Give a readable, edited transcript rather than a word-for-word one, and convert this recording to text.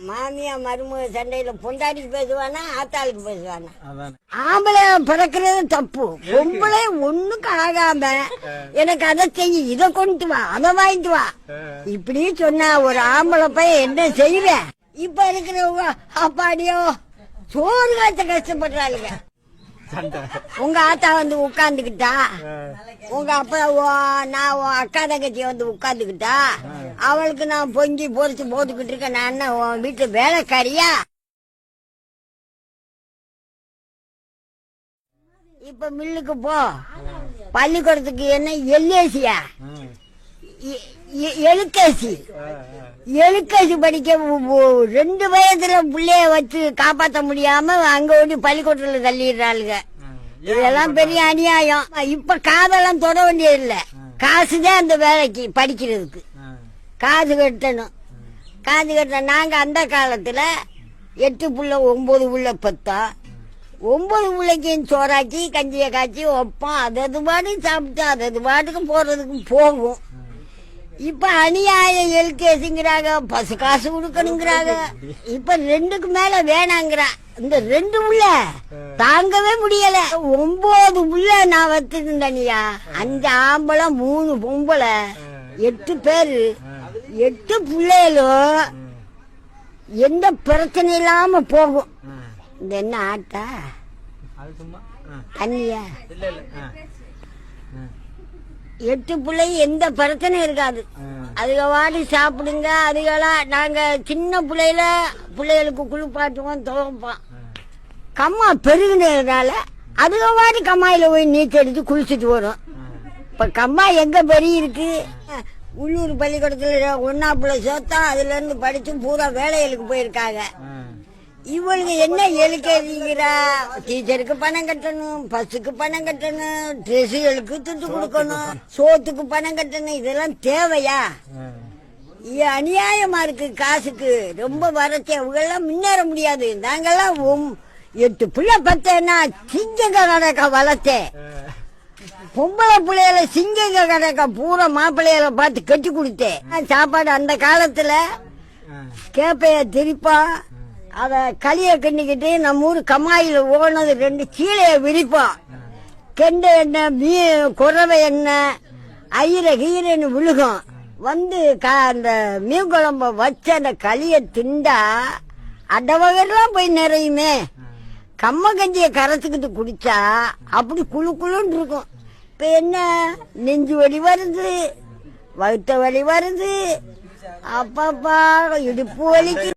மாமியா மருமக சண்டையில பொண்டாட்டிக்கு பேசுவானா ஆத்தாளுக்கு பேசுவானா? ஆம்பளை பிறக்கிறது தப்பு. பொம்பளை ஒண்ணுக்கு ஆகாம எனக்கு அதை செய்ய, இதை கொண்டு வா, அதை வாங்கிட்டு வா இப்படி சொன்னா ஒரு ஆம்பளை பையன் என்ன செய்வேன்? இப்ப இருக்கிறவங்க அப்பாடியோ சோறு காய்ச்ச கஷ்டப்படுறாளுங்க. உங்க ஆத்தா வந்து உட்காந்துக்கிட்டா, உங்க அப்பா நான் அக்கா தங்கச்சி வந்து உட்காந்துக்கிட்டா, அவளுக்கு நான் பொங்கி பொறிச்சு போட்டுக்கிட்டு இருக்கேன். நான் என்ன உன் வீட்டு வேலைக்காரியா? இப்ப மில்லுக்கு போ, பள்ளிக்கூடத்துக்கு என்ன எல்ஏசியா எழுக்கேசி படிக்க 2 வயதுல பிள்ளைய வச்சு காப்பாற்ற முடியாம அங்க ஓடி பள்ளிக்கூடத்துல தள்ளிடுறாளுங்க. இதெல்லாம் பெரிய அநியாயம். இப்ப காதெல்லாம் தொட வேண்டியது இல்ல, காசுதான் அந்த வேலைக்கு படிக்கிறதுக்கு. காசு கட்டணும், காசு கட்ட. நாங்க அந்த காலத்துல 8 புள்ள 9 புள்ள பெத்தோம். 9 பிள்ளைக்கும் சோறாக்கி கஞ்சியை காய்ச்சி வைப்போம். அது பாட்டுக்கு சாப்பிட்டு அது பாட்டுக்கு போறதுக்கு போகும். இப்ப அநியாயம் எல்கேசிங்கிறாங்க, பசு காசு கொடுக்கணுங்கிறாங்க. இப்ப 2க்கு மேல வேணாங்கிறா. இந்த 2 புள்ள தாங்கவே முடியல. 9 புள்ள நான் வச்சிருந்தனியா, 5 ஆம்பளை 3 பொம்பளை, 8 பேரு. 8 பிள்ளைகளும் எந்த பிரச்சனை இல்லாம போகும். இந்த என்ன ஆட்டா தண்ணியா? 8 பிள்ளை எந்த பிரச்சனை இருக்காது. அதுக வாடி சாப்பிடுங்க. அதுகளா நாங்க சின்ன பிள்ளைகளுக்கு குளிப்பாட்டுவோம், துவைப்போம். கம்மா பெருகுனதுனால அதுக வாடி கம்மாயில போய் நீச்சல் அடிச்சு குளிச்சுட்டு வரும். இப்ப கம்மா எங்க பெரிய இருக்கு? உள்ளூர் பள்ளிக்கூடத்துல 1ஆம் பிள்ளை சேர்த்தா அதுல இருந்து படிச்சு பூரா வேலைகளுக்கு போயிருக்காங்க. இவளுக்கு என்ன எழுக்கிறா? டீச்சருக்கு பணம் கட்டணும், பஸ்ஸுக்கு பணம் கட்டணும், ட்ரெஸ்ஸுகளுக்கு துட்டு கொடுக்கணும், சோத்துக்கு பணம் கட்டணும். இதெல்லாம் தேவையா? அநியாயமா இருக்கு. காசுக்கு ரொம்ப வரச்சே அவங்கெல்லாம் முன்னேற முடியாது. நாங்கெல்லாம் 8 பிள்ளை பத்தேன்னா சிங்கங்க கணக்கா வளர்த்தேன். பொம்பளை பிள்ளைகளை சிங்கங்க கணக்கா பூரா மாப்பிள்ளைகளை பார்த்து கட்டி கொடுத்தேன். சாப்பாடு அந்த காலத்துல கேப்பைய திரிப்போம், அத களிய கண்ணிக்கிட்டு நம்ம ஊர் கம்மாயில ஓனது 2 கீழைய விரிப்போம். கெண்டை எண்ணெய், குறவை எண்ணெய், கீரைன்னு விழுகும். வந்து அந்த மீன் குழம்ப வச்ச அந்த களிய திண்டா அடவகெல்லாம் போய் நிறையுமே. கம்ம கஞ்சிய கரைச்சுக்கிட்டு குடிச்சா அப்படி குழு குழுன்னு இருக்கும். இப்ப என்ன நெஞ்சு வலி வருது, வயிற்று வலி வருது, அப்பப்பா இடுப்பு வலிக்கு.